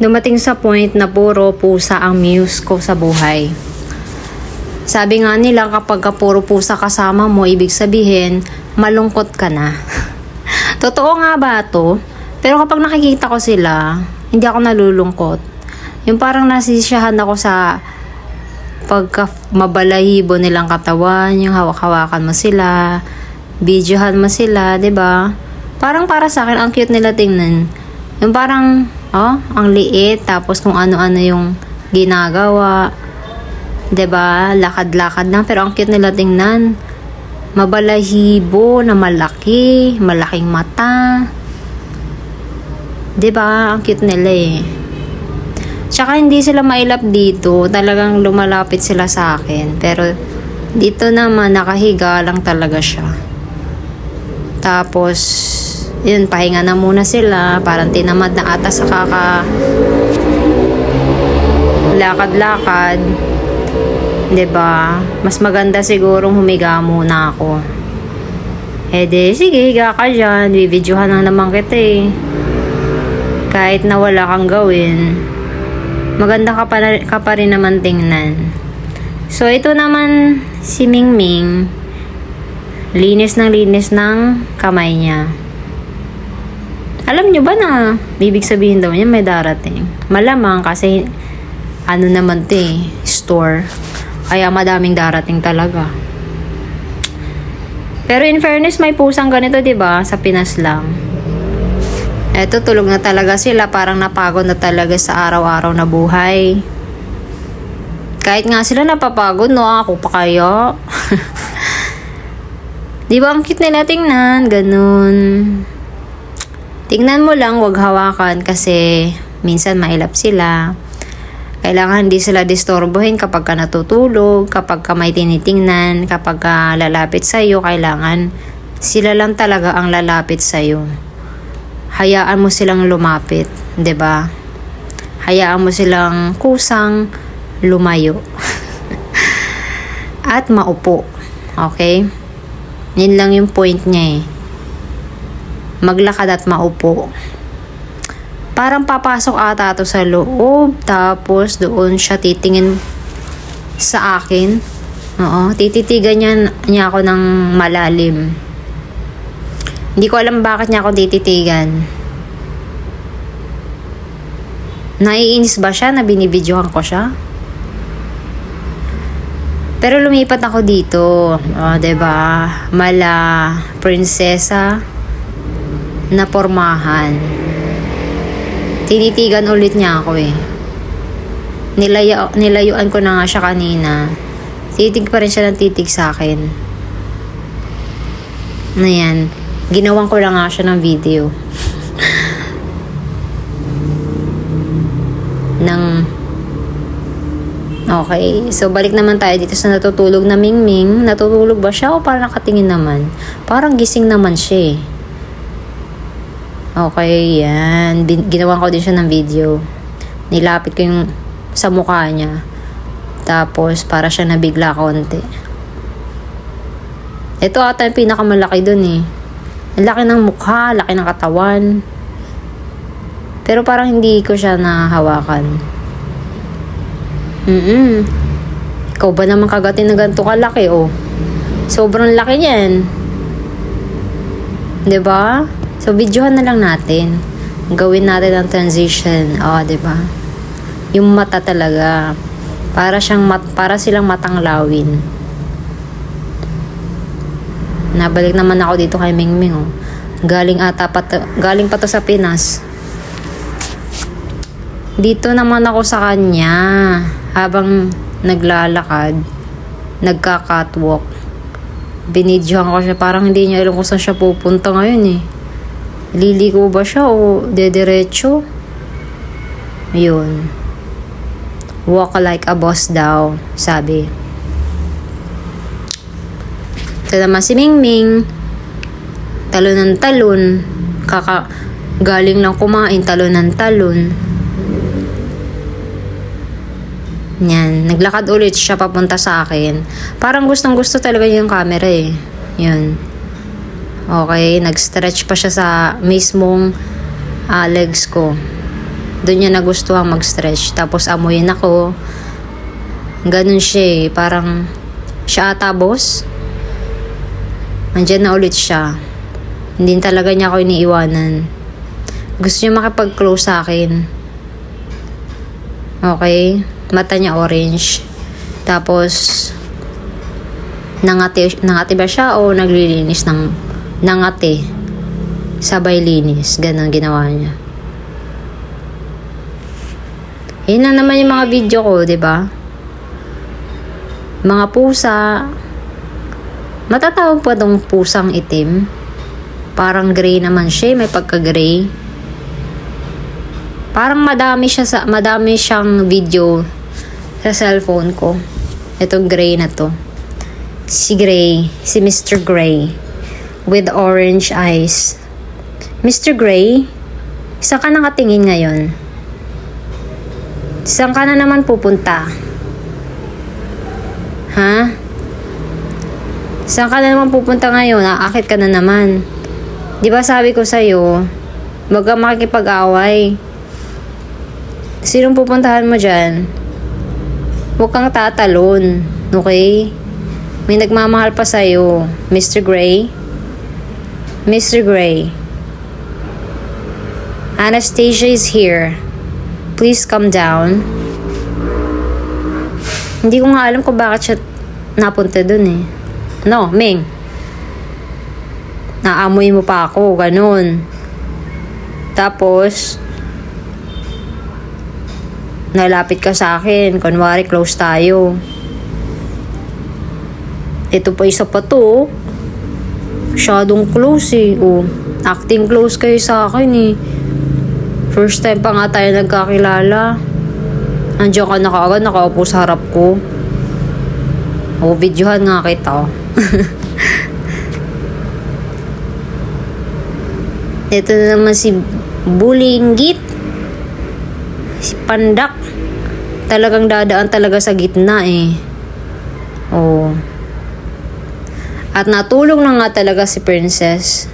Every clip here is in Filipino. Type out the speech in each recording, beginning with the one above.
dumating sa point na puro pusa ang muse ko sa buhay. Sabi nga nila kapag puro pusa kasama mo, ibig sabihin, malungkot ka na. Totoo nga ba to? Pero kapag nakikita ko sila, hindi ako nalulungkot. Yung parang nasisiyahan ako sa pagka mabalahibo nilang katawan, yung hawak-hawakan mo sila, videohan mo sila, 'di ba? Parang para sa akin ang cute nila tingnan. Yung parang ang liit tapos kung ano-ano yung ginagawa. 'Di ba? Lakad-lakad lang pero ang cute nila tingnan. Mabalahibo na malaki, malaking mata. 'Di ba? Ang cute nila eh. Tsaka hindi sila mailap dito. Talagang lumalapit sila sa akin. Pero dito naman nakahiga lang talaga siya. Tapos yun, pahinga na muna sila. Parang tinamad na ata sa lakad-lakad. 'Di ba? Mas maganda sigurong humiga muna ako. Sige, higa ka dyan. Bibidyohan lang naman kita eh. Kahit na wala kang gawin, maganda ka pa rin naman tingnan. So, ito naman si Mingming. Linis ng kamay niya. Alam nyo ba na ibig sabihin daw niya may darating? Malamang kasi ano naman store. Kaya madaming darating talaga. Pero in fairness, may pusang ganito, 'di ba? Sa Pinas lang. Eto, tulog na talaga sila. Parang napagod na talaga sa araw-araw na buhay. Kahit nga sila napapagod, no? Ako pa kaya. Di ba ang cute nila tingnan? Ganun. Tingnan mo lang, wag hawakan kasi minsan mailap sila. Kailangan hindi sila disturbohin kapag ka natutulog, kapag ka may tinitingnan, kapag ka lalapit sa'yo, kailangan sila lang talaga ang lalapit sa'yo. Hayaan mo silang lumapit, 'di ba? Hayaan mo silang kusang lumayo. At maupo. Okay? Yun lang yung point niya eh. Maglakad at maupo. Parang papasok ata to sa loob, tapos doon siya titingin sa akin. Oo, tititigan niya ako ng malalim. Hindi ko alam bakit niya ako tititigan. Naiinis ba siya na binibidyohan ko siya? Pero lumipat ako dito. Diba? Mala prinsesa na pormahan. Tinitigan ulit niya ako eh. Nilayuan ko na nga siya kanina. Titig pa rin siya ng titig sa akin. Na yan. Ginawan ko lang nga siya ng video. Okay. So, balik naman tayo dito sa natutulog na Mingming. Natutulog ba siya o parang nakatingin naman? Parang gising naman siya eh. Okay, yan. Ginawan ko din siya ng video. Nilapit ko yung sa mukha niya. Tapos, para siya nabigla konti. Ito ata yung pinakamalaki dun eh. Ang laki ng mukha, laki ng katawan. Pero parang hindi ko siya nahawakan. Ikaw ba naman kagatin na ganito kalaki, oh? Sobrang laki niyan. 'Di ba? So, videohan na lang natin. Gawin natin ang transition. 'Di ba? Yung mata talaga. Para silang matang lawin. Nabalik naman ako dito kay Mingming, oh. Galing pa to sa Pinas. Dito naman ako sa kanya habang naglalakad, nagka-catwalk. Binidyohan ko siya, parang hindi niya alam kung saan siya pupunta ngayon eh. Liliko ba siya o dediretso? Yun. Walk like a boss daw, sabi. Ito naman si Mingming. Talon ng talon. Galing lang kumain, talon ng talon. Yan. Naglakad ulit siya papunta sa akin. Parang gustong gusto talaga yung camera eh. Yun. Okay. Nag-stretch pa siya sa mismong legs ko. Doon niya nagustuhan mag-stretch. Tapos amuyin ako. Ganun siya eh. Parang siya ata boss. Andyan na ulit siya. Hindi talaga niya ako iniiwanan. Gusto niya makipag-close sa akin. Okay? Mata niya orange. Tapos nangati ba siya o naglilinis ng nangati? Sabay linis. Ganon ginawa niya. Yun lang naman yung mga video ko, di ba? Mga pusa. Matatawag pa tong pusang itim. Parang gray naman siya. May pagka-gray. Parang madami siyang video sa cellphone ko. Itong gray na to. Si Gray. Si Mr. Gray. With orange eyes. Mr. Gray, saan ka nakatingin ngayon? Saan ka na naman pupunta? Ha? Saan ka na naman pupunta ngayon? Aakit ka na naman. Di ba sabi ko sa'yo, wag kang makikipag-away. Sinong pupuntahan mo dyan? Huwag kang tatalon. Okay? May nagmamahal pa sa'yo. Mr. Gray? Mr. Gray? Anastasia is here. Please come down. Hindi ko nga alam kung bakit siya napunta dun eh. No, Ming. Naamoy mo pa ako, ganun. Tapos, nalapit ka sa akin. Kunwari, close tayo. Ito pa isa pa to. Masyadong close eh. Oh, acting close kayo sa akin eh. First time pa nga tayo nagkakilala. Andiyan ka na kaagad, nakaupo sa harap ko. O, videohan nga kita. Ito na naman si Bulinggit. Si Pandak. Talagang dadaan talaga sa gitna eh. Oh. At natulog na nga talaga si Princess.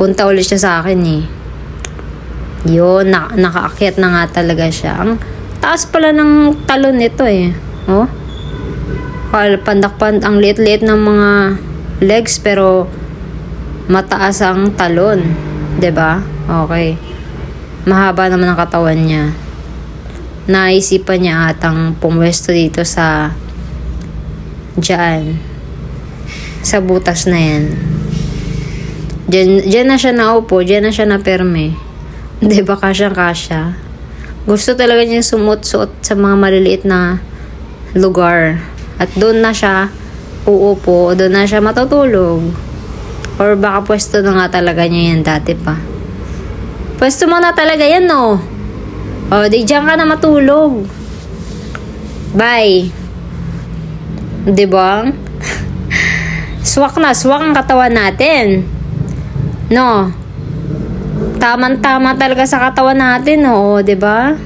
Punta ulit siya sa akin eh. Yun, nakaakyat na nga talaga siya. Ang taas pala ng talon nito eh. Oh. Pandak-pandak, ang liit-liit ng mga legs pero mataas ang talon. 'Di ba? Okay. Mahaba naman ang katawan niya. Naisipan niya atang pumwesto dito sa diyan. Sa butas na yan. Diyan na siya naupo, diyan na siya naperme. 'Di ba kasya? Gusto talaga niya sumot-suot sa mga maliliit na lugar. At doon na siya uupo, doon na siya matutulog. Or baka pwesto na nga talaga niya yan dati pa. Pwesto mo na talaga yan, no? O, di dyan ka na matulog. Bye. Diba? Swak ang katawan natin. No? Tama talaga sa katawan natin, no? O, diba?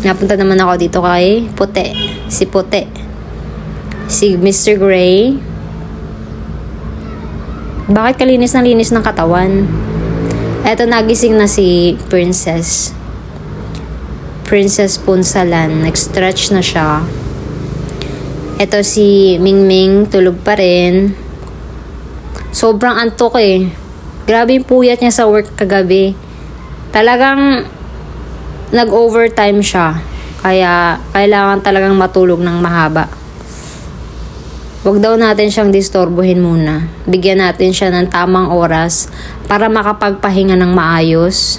Napunta naman ako dito kay Puti. Si Puti. Si Mr. Gray. Bakit kalinis ng katawan? Eto, nagising na si Princess. Princess Punsalan. Nag-stretch na siya. Eto si Mingming, tulog pa rin. Sobrang antok eh. Grabe yung puyat niya sa work kagabi. Talagang nag-overtime siya. Kaya kailangan talagang matulog ng mahaba. Huwag daw natin siyang disturbuhin muna. Bigyan natin siya ng tamang oras para makapagpahinga ng maayos,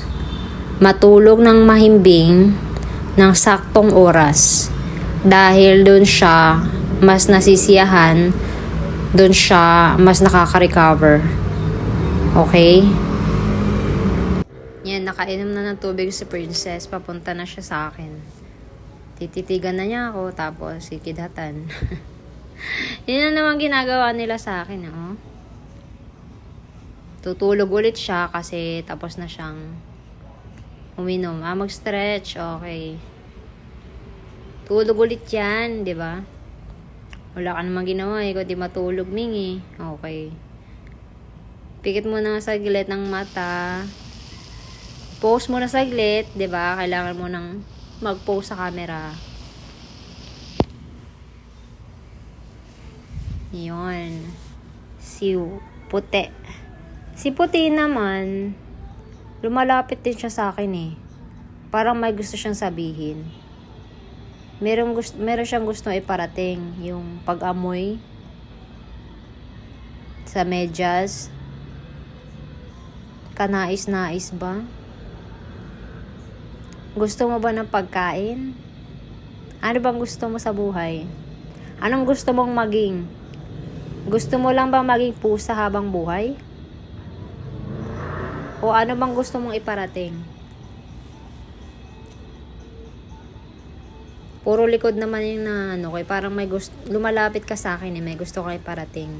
matulog ng mahimbing ng saktong oras. Dahil doon siya mas nasisiyahan, doon siya mas nakaka-recover. Okay? Yan, nakainom na ng tubig si Princess. Papunta na siya sa akin. Tititigan na niya ako, tapos kikidhatan. Yun na naman ginagawa nila sa akin, oh. Tutulog ulit siya kasi tapos na siyang uminom. Mag-stretch, okay. Tulog ulit yan, di ba? Wala ka namang ginawa, kundi matulog, Mingi. Okay. Pikit mo na saglit ng mata. Pose mo na saglit, 'di ba? Kailangan mo nang mag-pose sa camera. Yun. Si puti. Si puti naman, lumalapit din siya sa akin eh. Parang may gusto siyang sabihin. Meron siyang gusto iparating. Yung pag-amoy sa medyas. Kanais-nais ba? Gusto mo ba ng pagkain? Ano bang gusto mo sa buhay? Anong gusto mong maging? Gusto mo lang bang maging pusa habang buhay? O ano bang gusto mong iparating? Puro likod naman yung na ano, kaya parang may gusto, lumalapit ka sa akin eh, may gusto ka iparating.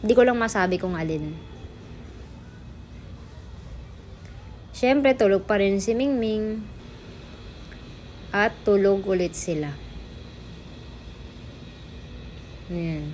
Hindi ko lang masabi kung alin. Siyempre, tulog pa rin si Mingming. At tulog ulit sila. Ayan.